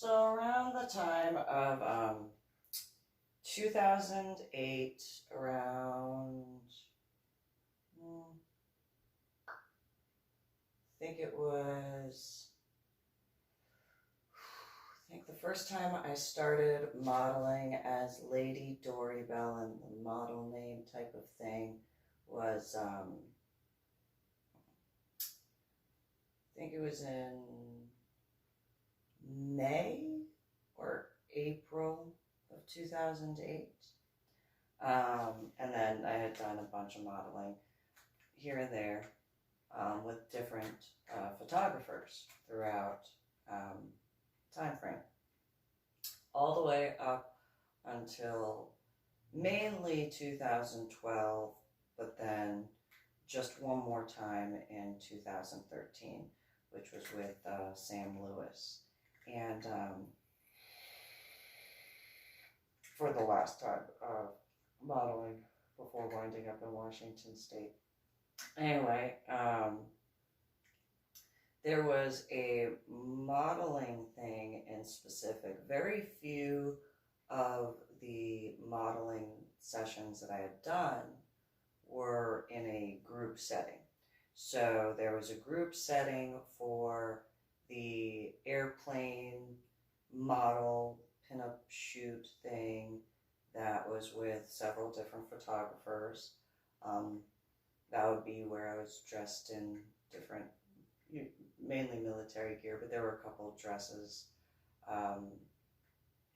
So around the time of 2008, around, I think it was, I think the first time I started modeling as Lady Dori Belle, and the model name type of thing was, I think it was in May or April of 2008. And then I had done a bunch of modeling here and there with different photographers throughout time frame, all the way up until mainly 2012, but then just one more time in 2013, which was with Sam Lewis. And for the last time modeling before winding up in Washington State. Anyway, there was a modeling thing in specific. Very few of the modeling sessions that I had done were in a group setting. So there was a group setting for the airplane model pinup shoot thing that was with several different photographers. That would be where I was dressed in different, mainly military gear, but there were a couple of dresses on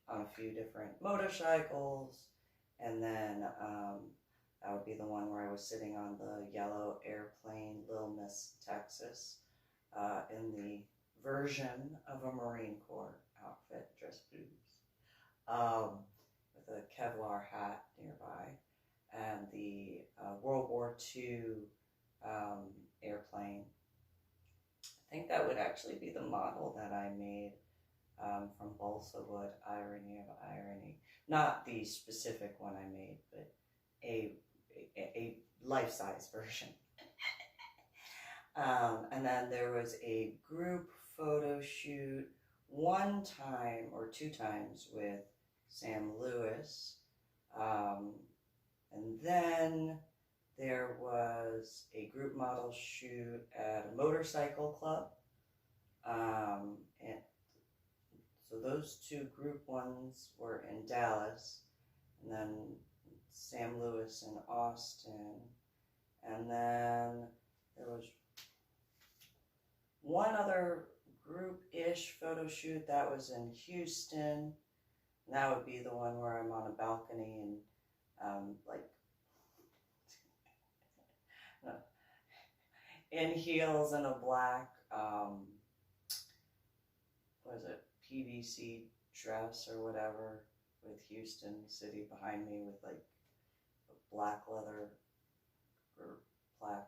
a few different motorcycles. And then that would be the one where I was sitting on the yellow airplane, Little Miss Texas, in the version of a Marine Corps outfit, dress boots, with a Kevlar hat nearby, and the World War II airplane. I think that would actually be the model that I made from balsa wood, irony of irony. Not the specific one I made, but a life-size version. And then there was a group photo shoot one time or two times with Sam Lewis. And then there was a group model shoot at a motorcycle club. And so those two group ones were in Dallas, and then Sam Lewis in Austin. And then there was one other group-ish photo shoot that was in Houston. And that would be the one where I'm on a balcony and like in heels and a black, what is it, PVC dress or whatever, with Houston City behind me with like a black leather or black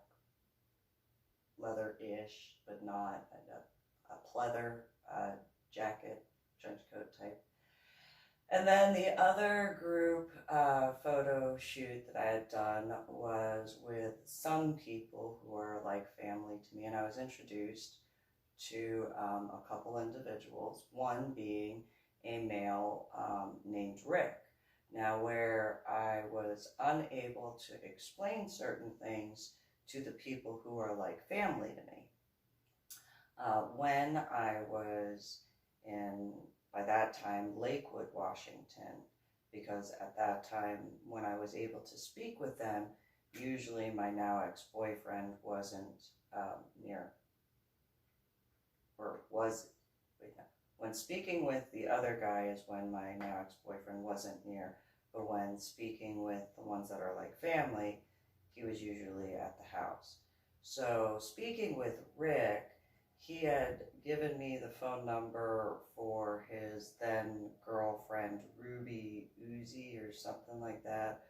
leather-ish, but not a pleather jacket, trench coat type. And then the other group photo shoot that I had done was with some people who are like family to me, and I was introduced to a couple individuals, one being a male named Rick. Now, where I was unable to explain certain things to the people who are like family to me. When I was in, by that time, Lakewood, Washington, because at that time when I was able to speak with them, usually my now ex-boyfriend wasn't near, or was, when speaking with the other guy is when my now ex-boyfriend wasn't near, but when speaking with the ones that are like family, he was usually at the house. So speaking with Rick, he had given me the phone number for his then girlfriend, Ruby Uzi or something like that,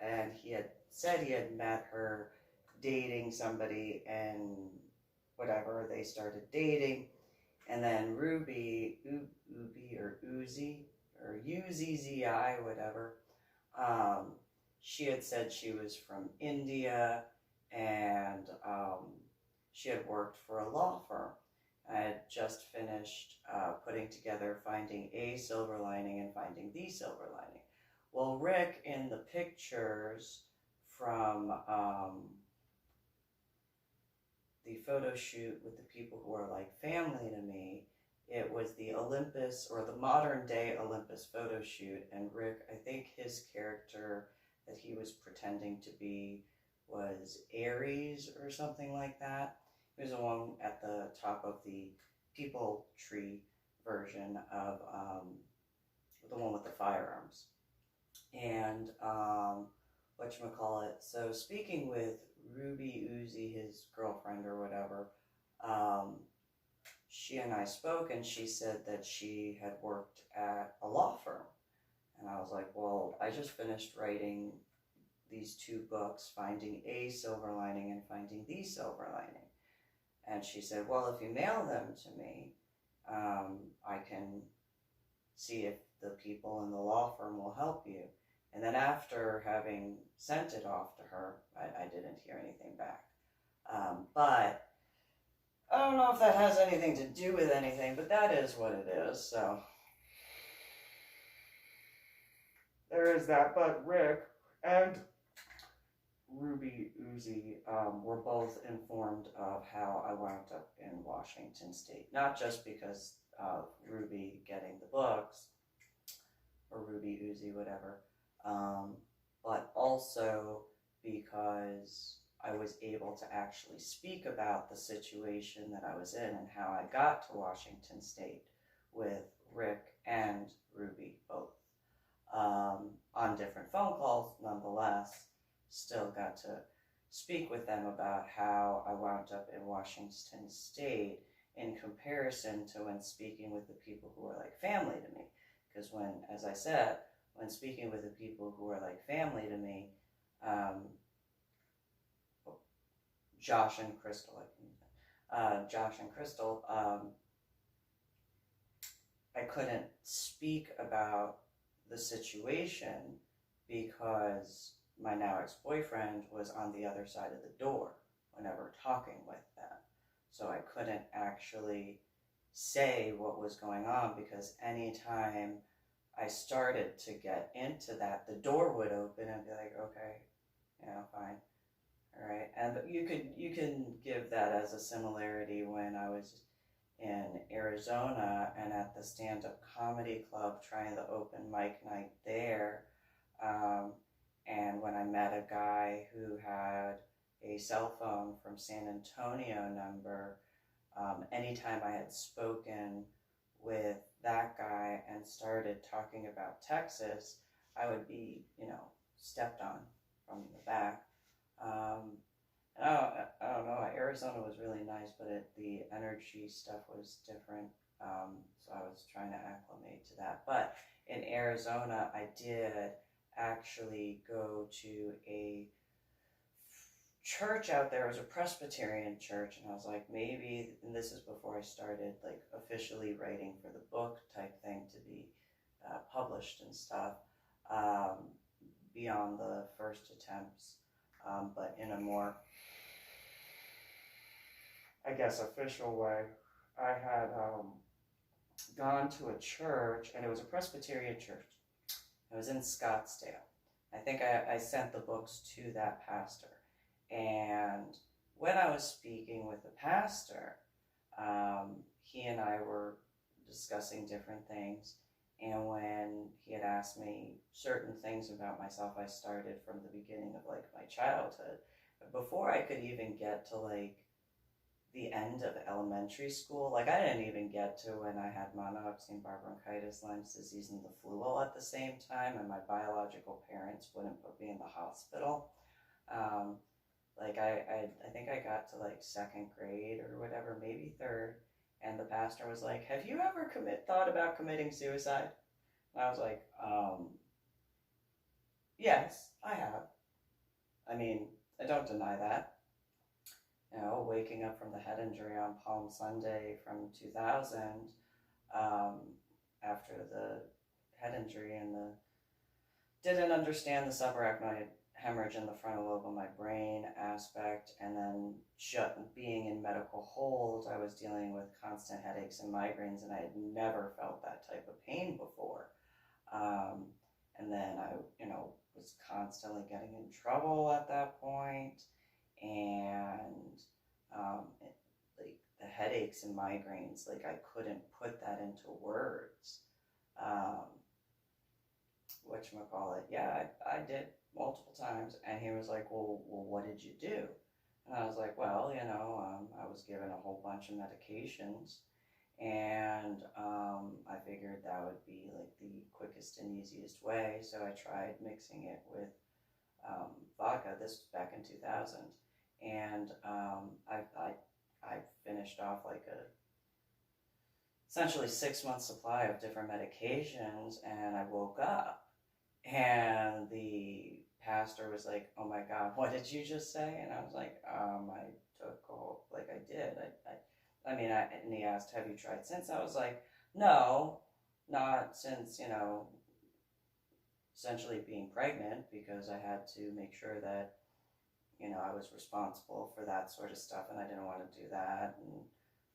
and he had said he had met her dating somebody and whatever, they started dating, and then Ruby, Ubi or Uzi, or UZZI, whatever, she had said she was from India, and she had worked for a law firm. I had just finished putting together Finding a Silver Lining and Finding the Silver Lining. Well, Rick, in the pictures from the photo shoot with the people who are like family to me, it was the Olympus, or the modern day Olympus photo shoot, and Rick, I think his character that he was pretending to be was Aries or something like that. He was the one at the top of the people tree version of the one with the firearms. And whatchamacallit, so speaking with Ruby Uzi, his girlfriend or whatever, she and I spoke, and she said that she had worked at a law firm. And I was like, well, I just finished writing these two books, Finding a Silver Lining and Finding the Silver Lining. And she said, well, if you mail them to me, I can see if the people in the law firm will help you. And then after having sent it off to her, I didn't hear anything back. But I don't know if that has anything to do with anything, but that is what it is, so. There is that, but Rick and Ruby Uzi were both informed of how I wound up in Washington State. Not just because of Ruby getting the books, or Ruby Uzi, whatever, but also because I was able to actually speak about the situation that I was in and how I got to Washington State with Rick and Ruby both. On different phone calls, nonetheless, still got to speak with them about how I wound up in Washington State in comparison to when speaking with the people who are like family to me. Because when, as I said, when speaking with the people who are like family to me, Josh and Crystal, I couldn't speak about the situation because my now ex-boyfriend was on the other side of the door whenever talking with them. So I couldn't actually say what was going on, because anytime I started to get into that, the door would open and be like, okay, fine. All right. And you can give that as a similarity when I was in Arizona and at the stand-up comedy club trying the open mic night there. And when I met a guy who had a cell phone from San Antonio number, anytime I had spoken with that guy and started talking about Texas, I would be, stepped on from the back. And I don't know, Arizona was really nice, but the energy stuff was different. So I was trying to acclimate to that. But in Arizona, I did actually go to a church out there. It was a Presbyterian church, and I was like, maybe, and this is before I started like officially writing for the book type thing to be published and stuff, beyond the first attempts, but in a more, I guess, official way. I had gone to a church, and it was a Presbyterian church. It was in Scottsdale. I think I sent the books to that pastor. And when I was speaking with the pastor, he and I were discussing different things. And when he had asked me certain things about myself, I started from the beginning of like my childhood. Before I could even get to like the end of elementary school, like I didn't even get to when I had monoxine, bronchitis, Lyme's disease, and the flu all at the same time, and my biological parents wouldn't put me in the hospital. Like I think I got to like second grade or whatever, maybe third, and the pastor was like, "Have you ever thought about committing suicide?" And I was like, yes, I have. I mean, I don't deny that. Waking up from the head injury on Palm Sunday from 2000, after the head injury and didn't understand the subarachnoid hemorrhage in the frontal lobe of my brain aspect, and then being in medical hold, I was dealing with constant headaches and migraines, and I had never felt that type of pain before. Um, and then I, was constantly getting in trouble at that point, and like the headaches and migraines, like I couldn't put that into words. Um, Whatchamacallit, yeah, I did multiple times. And he was like, well, what did you do? And I was like, well, I was given a whole bunch of medications, and I figured that would be like the quickest and easiest way. So I tried mixing it with vodka. This was back in 2000, and I finished off like essentially 6 month supply of different medications, and I woke up, and the pastor was like, "Oh my God, what did you just say?" And I was like, I took a whole, like I did. And he asked, "Have you tried since?" I was like, "No, not since, essentially being pregnant, because I had to make sure that, I was responsible for that sort of stuff, and I didn't want to do that and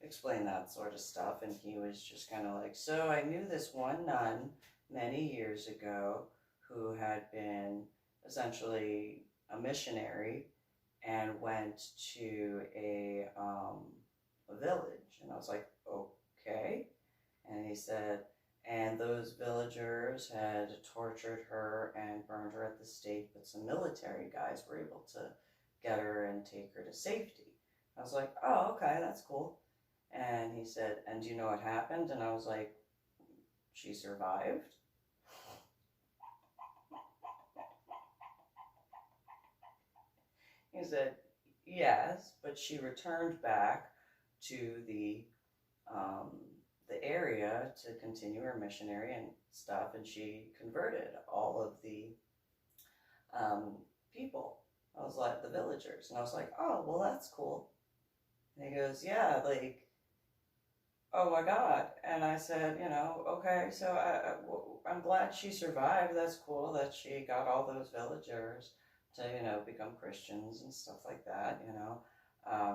explain that sort of stuff." And he was just kind of like, "So I knew this one nun many years ago who had been essentially a missionary and went to a village." And I was like, "Okay." And he said, "And those villagers had tortured her and burned her at the stake, but some military guys were able to get her and take her to safety." I was like, "Oh, okay, that's cool." And he said, "And do you know what happened?" And I was like, "She survived." He said, "Yes, but she returned back to um, the area to continue her missionary and stuff, and she converted all of the people." I was like, the villagers. And I was like, "Oh, well, that's cool." And he goes, "Yeah, like, oh my God." And I said, "Okay, so I'm glad she survived. That's cool that she got all those villagers to, become Christians and stuff like that, I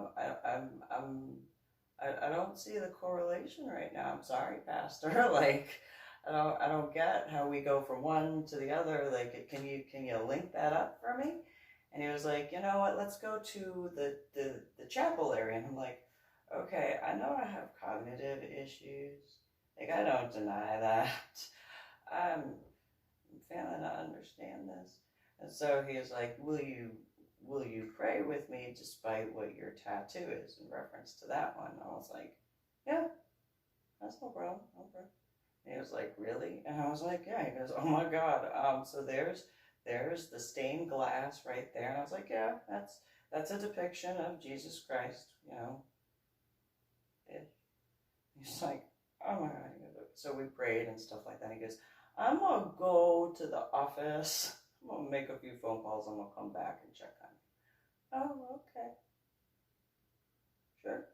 don't see the correlation right now. I'm sorry, Pastor. Like, I don't get how we go from one to the other. Like, can you link that up for me?" And he was like, "You know what? Let's go to the chapel area." And I'm like, "Okay, I know I have cognitive issues. Like, I don't deny that. I'm failing to understand this." And so he was like, "Will you pray with me despite what your tattoo is," in reference to that one? And I was like, "Yeah, that's no problem. I'll pray." And he was like, "Really?" And I was like, "Yeah." He goes, "Oh my God. So there's the stained glass right there." And I was like, "Yeah, that's a depiction of Jesus Christ, He's like, "Oh my God." He goes, so we prayed and stuff like that. He goes, "I'm gonna go to the office. I'm gonna make a few phone calls. I'm gonna come back and check on you." "Oh, okay. Sure."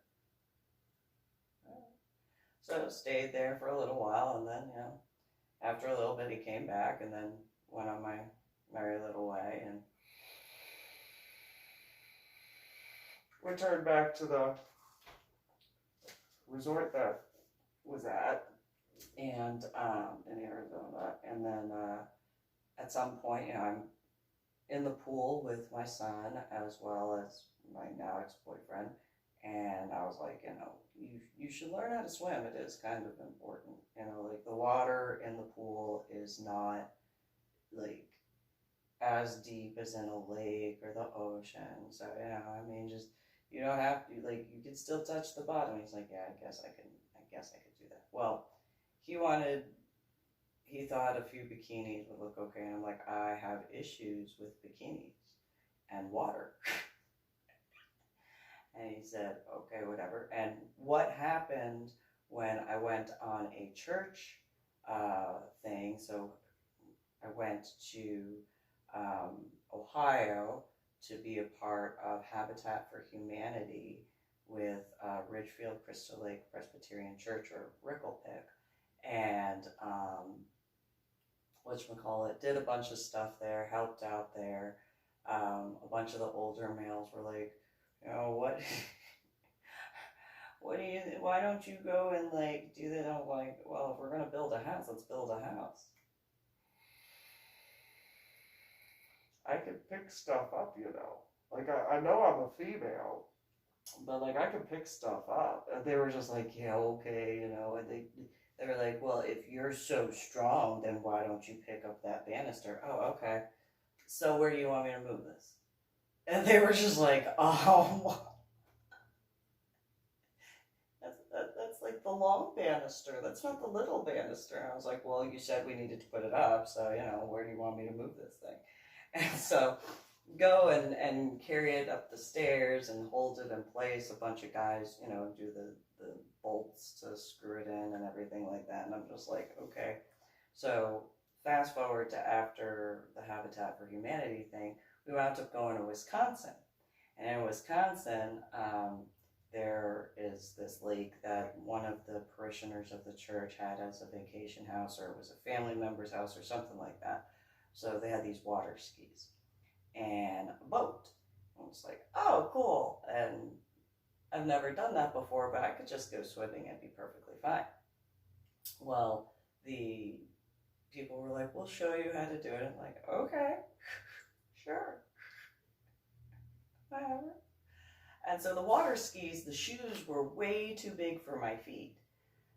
So stayed there for a little while, and then, after a little bit, he came back, and then went on my merry little way, and returned back to the resort that was at, and in Arizona. And then at some point, I'm in the pool with my son as well as my now ex-boyfriend, and I was like, you should learn how to swim. It is kind of important. Like, the water in the pool is not like as deep as in a lake or the ocean. So, just, you don't have to, like, you can still touch the bottom. He's like, "Yeah, I guess I could do that." Well, he thought a few bikinis would look okay, and I'm like, I have issues with bikinis and water. And he said, "Okay, whatever." And what happened when I went on a church thing? So I went to Ohio to be a part of Habitat for Humanity with Ridgefield Crystal Lake Presbyterian Church, or Ricklepick, and did a bunch of stuff there, helped out there. A bunch of the older males were like, what, why don't you go and like do that? I'm like, well, if we're gonna build a house, let's build a house. I can pick stuff up, Like, I know I'm a female, but like I can pick stuff up. And they were just like, yeah, okay, and they were like, well, if you're so strong, then why don't you pick up that banister? Oh, okay. So where do you want me to move this? And they were just like, oh, that's like the long banister. That's not the little banister. And I was like, well, you said we needed to put it up, so where do you want me to move this thing? And so go and carry it up the stairs and hold it in place. A bunch of guys, do the bolts to screw it in and everything like that. And I'm just like, okay. So fast forward to after the Habitat for Humanity thing, we wound up going to Wisconsin. And in Wisconsin, there is this lake that one of the parishioners of the church had as a vacation house, or it was a family member's house or something like that. So they had these water skis and a boat. I was like, oh, cool. And I've never done that before, but I could just go swimming and be perfectly fine. Well, the people were like, we'll show you how to do it. I'm like, okay, sure, whatever. And so the water skis, the shoes were way too big for my feet.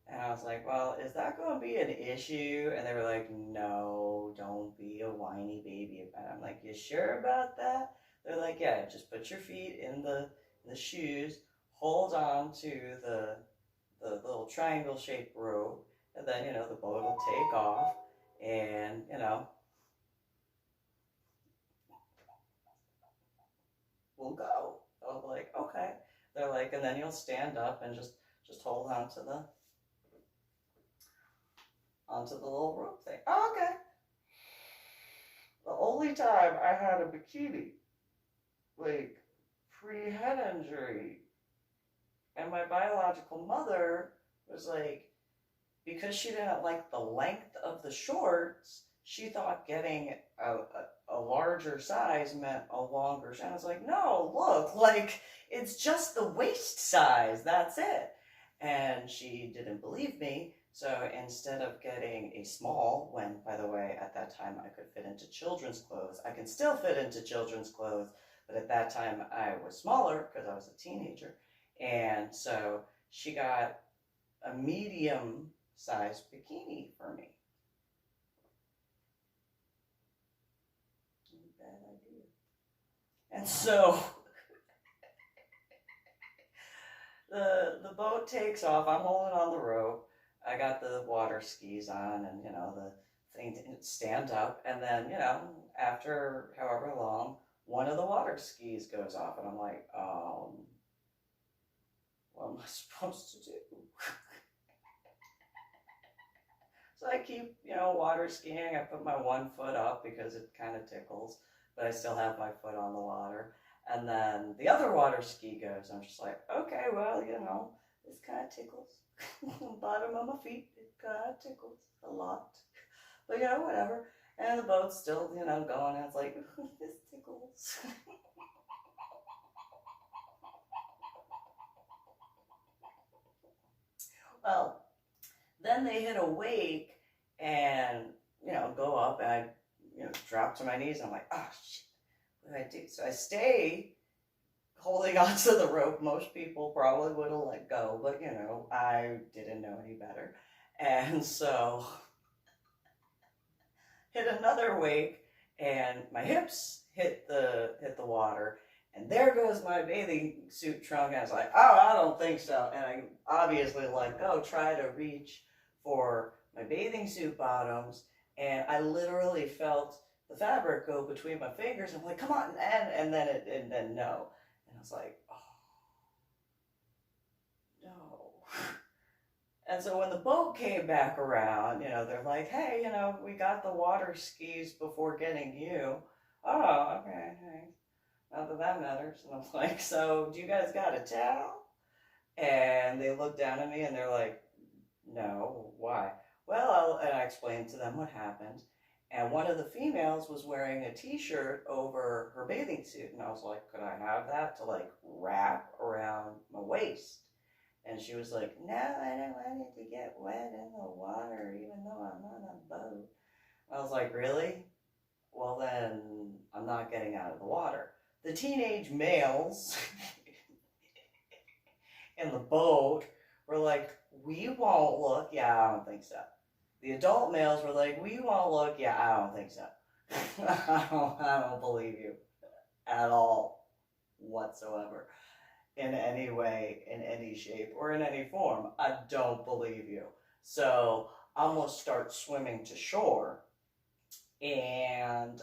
And I was like, well, is that going to be an issue? And they were like, no, don't be a whiny baby. And I'm like, you sure about that? They're like, yeah, just put your feet in the shoes, hold on to the little triangle shaped rope, and then, the boat will take off, and, we'll go. I was like, okay. They're like, and then you'll stand up and just hold on to onto the little rope thing. Oh, okay. The only time I had a bikini, like pre-head injury, and my biological mother was like, because she didn't like the length of the shorts, she thought getting a larger size meant a longer size. I was like, no, look, like it's just the waist size, that's it. And she didn't believe me. So instead of getting a small, when, by the way, at that time I could fit into children's clothes, I can still fit into children's clothes, but at that time I was smaller because I was a teenager. And so she got a medium size bikini for me. Bad idea. And so the boat takes off. I'm holding on the rope. I got the water skis on, and the thing didn't stand up. And then after however long, one of the water skis goes off, and I'm like, what am I supposed to do? So I keep, water skiing. I put my one foot up because it kind of tickles, but I still have my foot on the water. And then the other water ski goes. I'm just like, okay, well, this kind of tickles. Bottom of my feet, it kind of tickles a lot. But, whatever. And the boat's still, going, and it's like, this tickles. Well, then they hit a wake and, go up, and I, drop to my knees. And I'm like, oh, shit, what do I do? So I stay holding onto the rope. Most people probably would have let go, but, I didn't know any better. And so hit another wake, and my hips hit the water. And there goes my bathing suit trunk. And I was like, oh, I don't think so. And I obviously let go, try to reach for my bathing suit bottoms. And I literally felt the fabric go between my fingers. I'm like, come on. And then no. And I was like, oh, no. And so when the boat came back around, they're like, hey, we got the water skis before getting you. Oh, okay, thanks. Not that matters. And I'm like, so do you guys got a towel? And they look down at me and they're like, no, why? Well, and I explained to them what happened. And one of the females was wearing a t-shirt over her bathing suit. And I was like, could I have that to like wrap around my waist? And she was like, no, I don't want it to get wet in the water, even though I'm on a boat. I was like, really? Well, then I'm not getting out of the water. The teenage males in the boat were like, we won't look. Yeah, I don't think so. The adult males were like, we won't look. Yeah, I don't think so. I don't believe you at all whatsoever. In any way, in any shape, or in any form. I don't believe you. So I'm going to start swimming to shore, and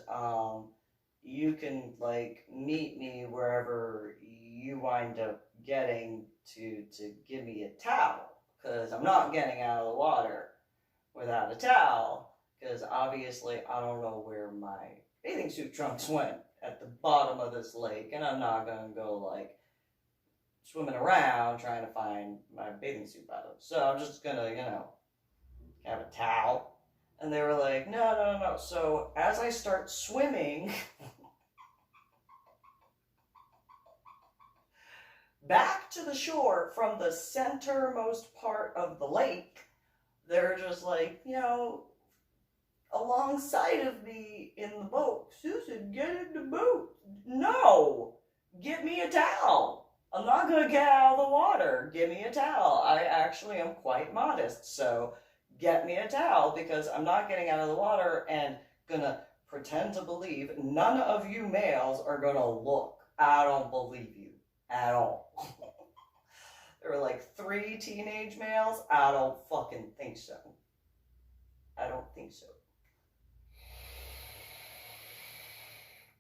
you can like meet me wherever you wind up getting to give me a towel, because I'm not getting out of the water without a towel, because obviously I don't know where my bathing suit trunks went at the bottom of this lake, and I'm not going to go like swimming around trying to find my bathing suit bottom. So I'm just gonna, have a towel. And they were like, no. So as I start swimming back to the shore from the centermost part of the lake, they're just like, alongside of me in the boat. Susan, get in the boat. No, get me a towel. I'm not going to get out of the water. Give me a towel. I actually am quite modest, so get me a towel, because I'm not getting out of the water and going to pretend to believe none of you males are going to look. I don't believe you at all. There were like 3 teenage males. I don't fucking think so. I don't think so.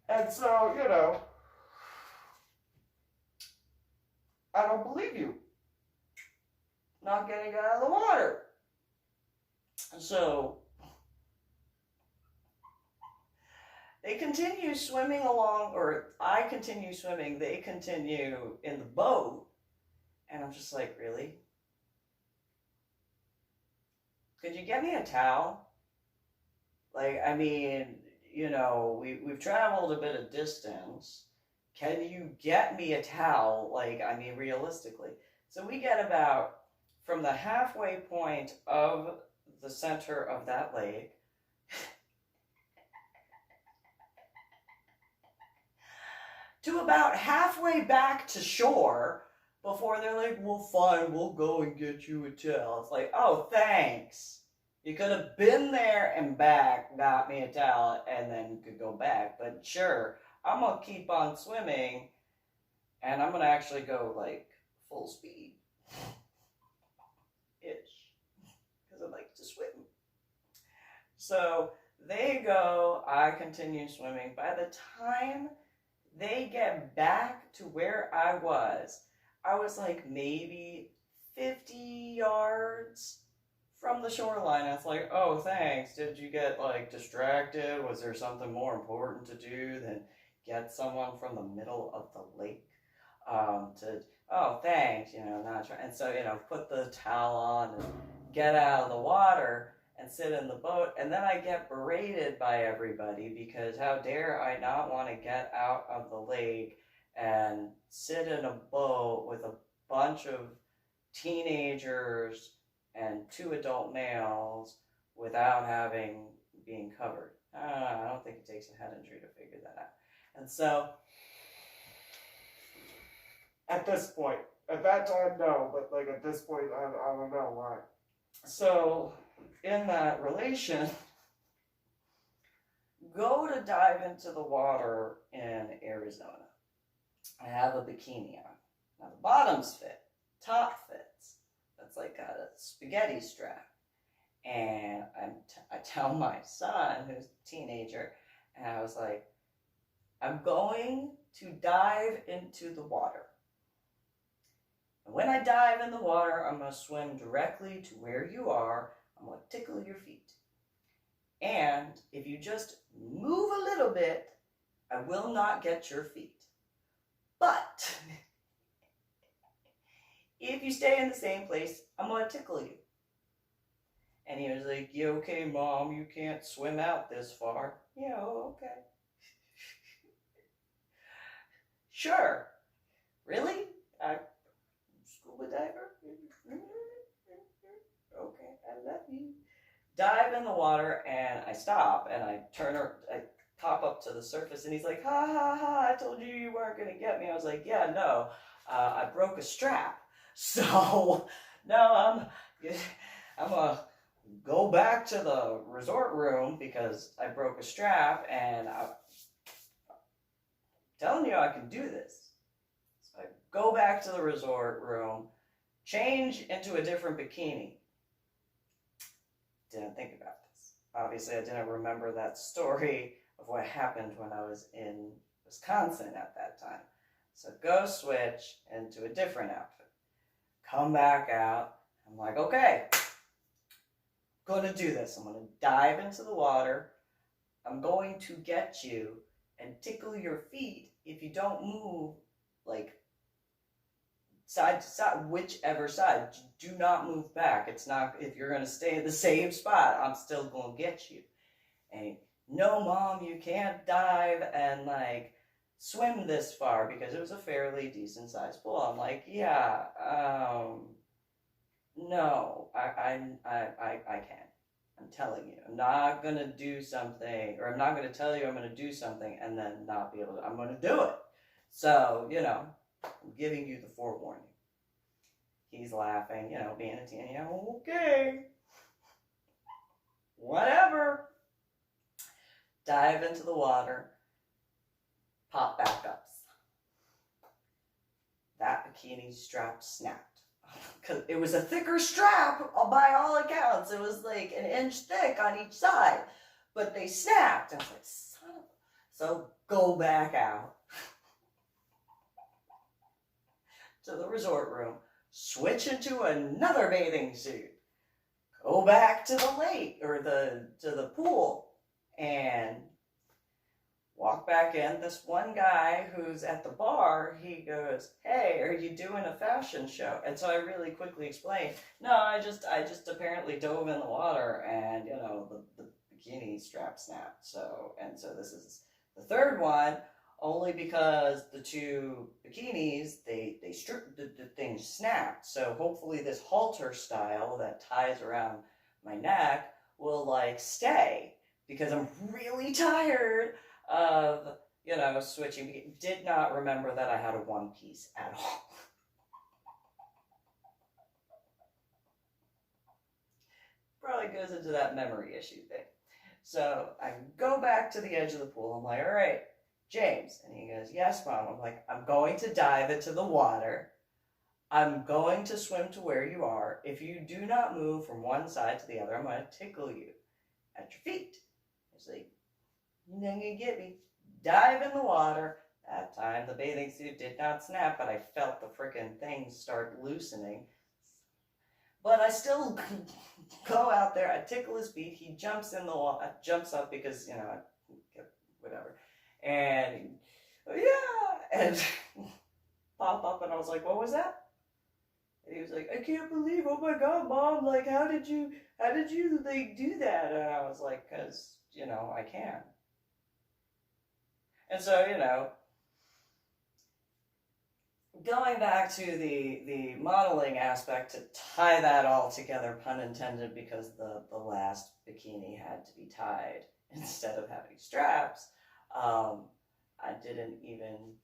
And so, I don't believe you. Not getting out of the water. So they continue swimming along, or I continue swimming, they continue in the boat, and I'm just like, really? Could you get me a towel? Like, I mean, we've traveled a bit of distance. Can you get me a towel? Like, I mean, realistically. So we get about from the halfway point of the center of that lake to about halfway back to shore before they're like, well, fine, we'll go and get you a towel. It's like, oh, thanks. You could have been there and back, got me a towel, and then you could go back. But sure, I'm going to keep on swimming, and I'm going to actually go, like, full speed. Ish. Because I like to swim. So they go, I continue swimming. By the time they get back to where I was like maybe 50 yards from the shoreline. It's like, oh, thanks. Did you get like distracted? Was there something more important to do than get someone from the middle of the lake oh, thanks, not trying. And so, put the towel on and get out of the water and sit in the boat. And then I get berated by everybody because how dare I not want to get out of the lake and sit in a boat with a bunch of teenagers and 2 adult males without being covered. I don't think it takes a head injury to figure that out. And so, at this point, at that time, no, but like at this point, I don't know why. So, in that relation, go to dive into the water in Arizona. I have a bikini on. Now the bottoms fit, top fits. That's like got a spaghetti strap. And I tell my son, who's a teenager, and I was like, I'm going to dive into the water. And when I dive in the water, I'm going to swim directly to where you are. I'm going to tickle your feet. And if you just move a little bit, I will not get your feet. But if you stay in the same place, I'm going to tickle you. And he was like, "You okay, Mom? You can't swim out this far." Yeah, okay. Sure. Really? I scuba diver? Okay, I love you. Dive in the water, and I stop, and I pop up to the surface, and he's like, "Ha ha ha! I told you you weren't gonna get me." I was like, "Yeah, no, I broke a strap, so no, I'm gonna go back to the resort room because I broke a strap, and I'm telling you I can do this." So I go back to the resort room, change into a different bikini. Didn't think about this. Obviously, I didn't remember that story of what happened when I was in Wisconsin at that time. So go switch into a different outfit. Come back out. I'm like, okay, gonna do this. I'm gonna dive into the water. I'm going to get you and tickle your feet if you don't move, like, side to side, whichever side. Do not move back. It's not, if you're going to stay in the same spot, I'm still going to get you. And no, Mom, you can't dive and like swim this far, because it was a fairly decent sized pool. I'm like, yeah, no, I can't. I'm telling you, I'm not going to do something, or I'm not going to tell you I'm going to do something and then not be able to, I'm going to do it. So, I'm giving you the forewarning. He's laughing, being a teen, okay, whatever. Dive into the water, pop back up. That bikini strap snapped. Because it was a thicker strap by all accounts. It was like an inch thick on each side. But they snapped. I was like, son of a... So go back out to the resort room, switch into another bathing suit, go back to the lake, or to the pool, and walk back in. This one guy who's at the bar, he goes, "Hey, are you doing a fashion show?" And so I really quickly explained, "No, I just apparently dove in the water, and the bikini strap snapped. So this is the third one, only because the two bikinis, they stripped, the thing snapped. So hopefully this halter style that ties around my neck will like stay, because I'm really tired of switching." Did not remember that I had a one piece at all. Probably goes into that memory issue thing. So I go back to the edge of the pool. I'm like, "All right, James." And he goes, "Yes, Mom." I'm like, "I'm going to dive into the water. I'm going to swim to where you are. If you do not move from one side to the other, I'm going to tickle you at your feet." He's like, "You're not going to get me." Dive in the water. That time the bathing suit did not snap, but I felt the freaking thing start loosening. But I still go out there. I tickle his feet. He jumps in the water, jumps up because whatever, and yeah, and pop up, and I was like, "What was that?" And he was like, "I can't believe, oh my God, Mom, like, how did you like do that?" And I was like, "Because I can." And so going back to the modeling aspect, to tie that all together, pun intended, because the last bikini had to be tied instead of having straps. I didn't even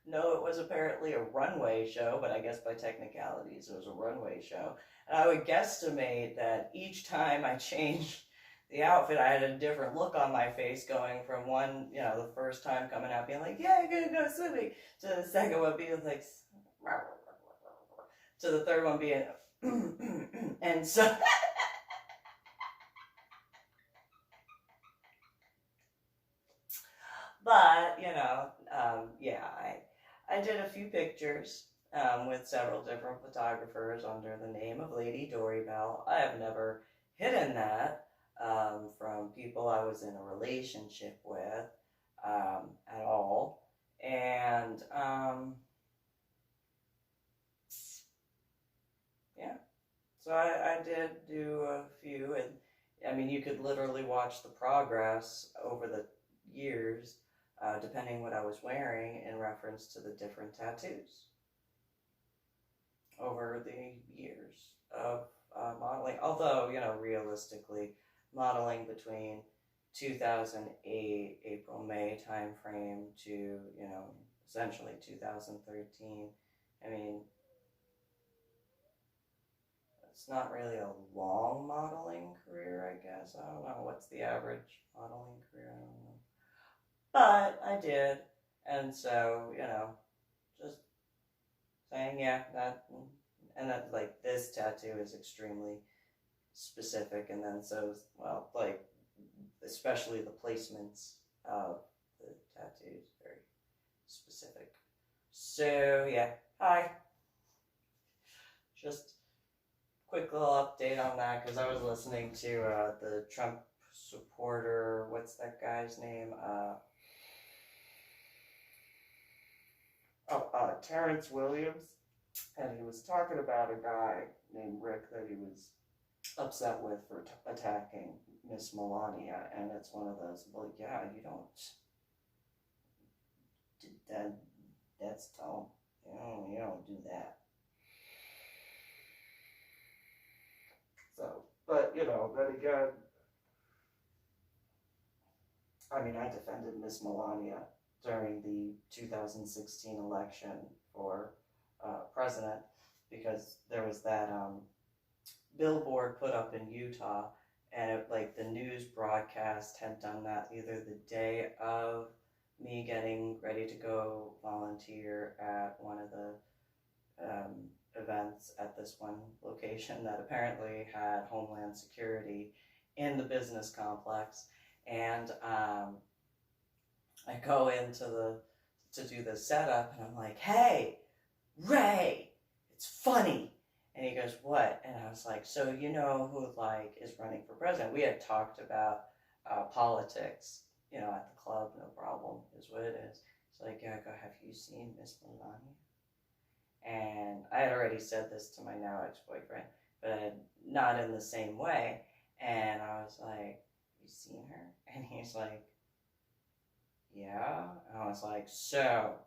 know it was apparently a runway show, but I guess by technicalities it was a runway show. And I would guesstimate that each time I changed the outfit, I had a different look on my face, going from one, the first time coming out being like, "Yeah, I'm gonna go swimming," to the second one being like, to the third one being, and so, but, yeah, I did a few pictures with several different photographers under the name of Lady Dori Belle. I have never hidden that from people I was in a relationship with at all. And yeah, So I did do a few, and I mean, you could literally watch the progress over the years, depending what I was wearing in reference to the different tattoos over the years of modeling. Although, realistically, modeling between 2008 April May timeframe to essentially 2013. I mean, it's not really a long modeling career, I guess. I don't know what's the average modeling career. I don't know, but I did, and so just saying, yeah, that, and that, like, this tattoo is extremely specific, and then so, well, like, especially the placements of the tattoos, very specific. So yeah, hi. Just quick little update on that, because I was listening to the Trump supporter, what's that guy's name? Terrence Williams, and he was talking about a guy named Rick that he was upset with for attacking Miss Melania, and it's one of those, well, yeah, you don't, that's dumb. You don't do that. So, but then again, I mean, I defended Miss Melania during the 2016 election for president, because there was that billboard put up in Utah, and like the news broadcast had done that either the day of me getting ready to go volunteer at one of the events at this one location that apparently had Homeland Security in the business complex, and I go into to do the setup, and I'm like, "Hey, Ray, it's funny." And he goes, "What?" And I was like, "So you know who like is running for president?" We had talked about politics, at the club, no problem, is what it is. It's like, yeah, I go, "Have you seen Miss Melania?" And I had already said this to my now ex-boyfriend, but not in the same way. And I was like, "You seen her?" And he's like, "Yeah." And I was like, "So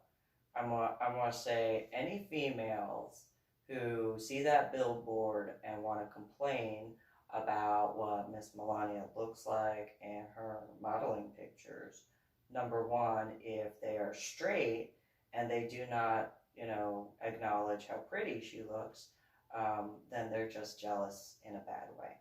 I'm gonna say any females who see that billboard and want to complain about what Miss Melania looks like and her modeling pictures, number one, if they are straight and they do not, acknowledge how pretty she looks, then they're just jealous in a bad way.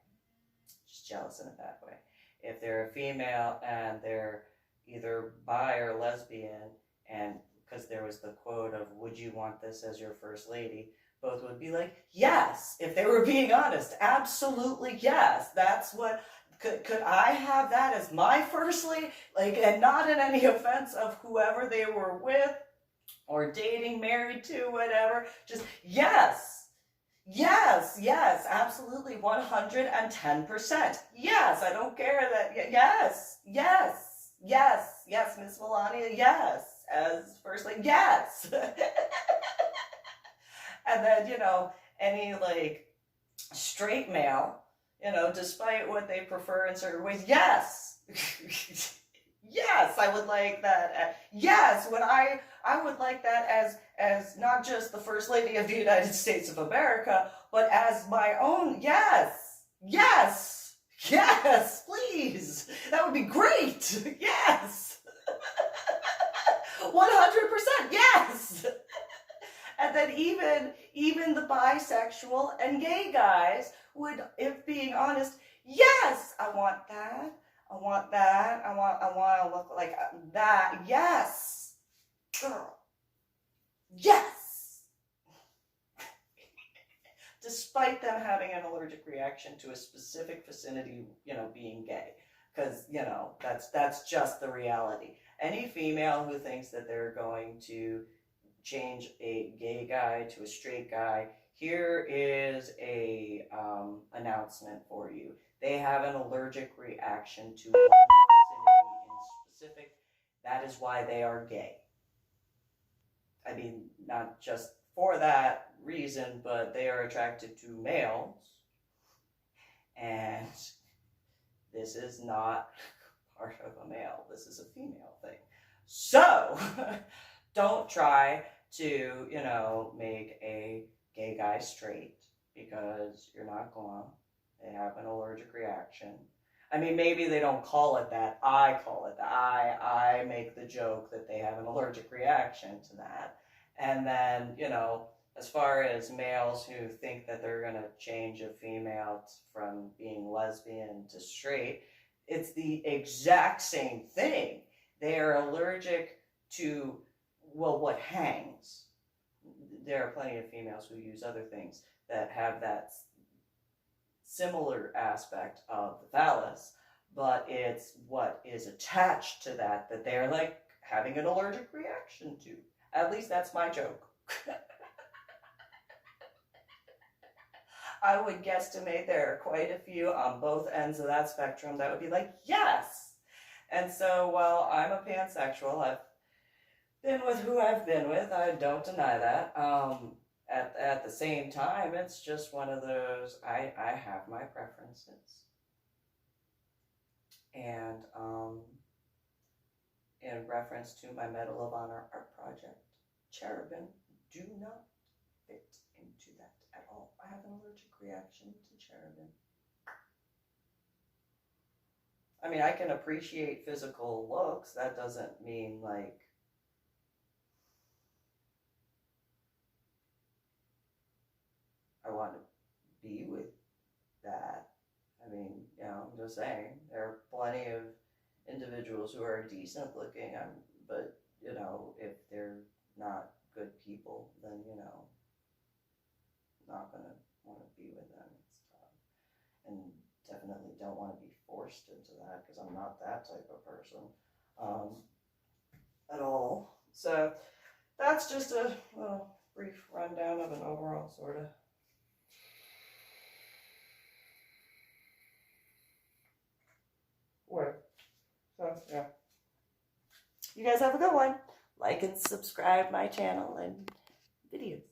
Just jealous in a bad way. If they're a female and they're either bi or lesbian, and because there was the quote of, "Would you want this as your first lady?" Both would be like, yes, if they were being honest. Absolutely, yes. That's what, could I have that as my first lady? Like, and not in any offense of whoever they were with or dating, married to, whatever. Just, yes. Yes, yes, absolutely, 110%. Yes, I don't care that, yes, yes, yes, yes, Miss Melania, yes, as first lady, yes. And then, any like straight male, despite what they prefer in certain ways, yes. Yes, I would like that. Yes, when I would like that as not just the First Lady of the United States of America, but as my own. Yes, yes, yes, please. That would be great. Yes. 100%. Yes. And then even the bisexual and gay guys would, if being honest, yes, I want that. I want that. I want to look like that. Yes. Girl. Yes. Despite them having an allergic reaction to a specific vicinity, being gay. Because, that's just the reality. Any female who thinks that they're going to change a gay guy to a straight guy, here is a announcement for you. They have an allergic reaction to one vicinity in specific. That is why they are gay. I mean, not just for that reason, but they are attracted to males And this is not part of a male. This is a female thing. So don't try to, make a gay guy straight, because you're not going to. They have an allergic reaction. I mean, maybe they don't call it that. I call it that. I make the joke that they have an allergic reaction to that. And then, as far as males who think that they're going to change a female from being lesbian to straight, it's the exact same thing. They are allergic to, well, what hangs. There are plenty of females who use other things that have that similar aspect of the phallus, but it's what is attached to that they're like having an allergic reaction to. At least that's my joke. I would guesstimate there are quite a few on both ends of that spectrum that would be like, yes! And so while I'm a pansexual, I've been with who I've been with, I don't deny that. At the same time, it's just one of those, I have my preferences. And in reference to my Medal of Honor art project, cherubim do not fit into that at all. I have an allergic reaction to cherubim. I mean, I can appreciate physical looks. That doesn't mean like I want to be with that. I mean, I'm just saying, there are plenty of individuals who are decent looking, but, if they're not good people, then, not going to want to be with them and stuff. And definitely don't want to be forced into that, because I'm not that type of person at all. So that's just a little brief rundown of an overall sort of work. So, yeah. You guys have a good one. Like and subscribe my channel and videos.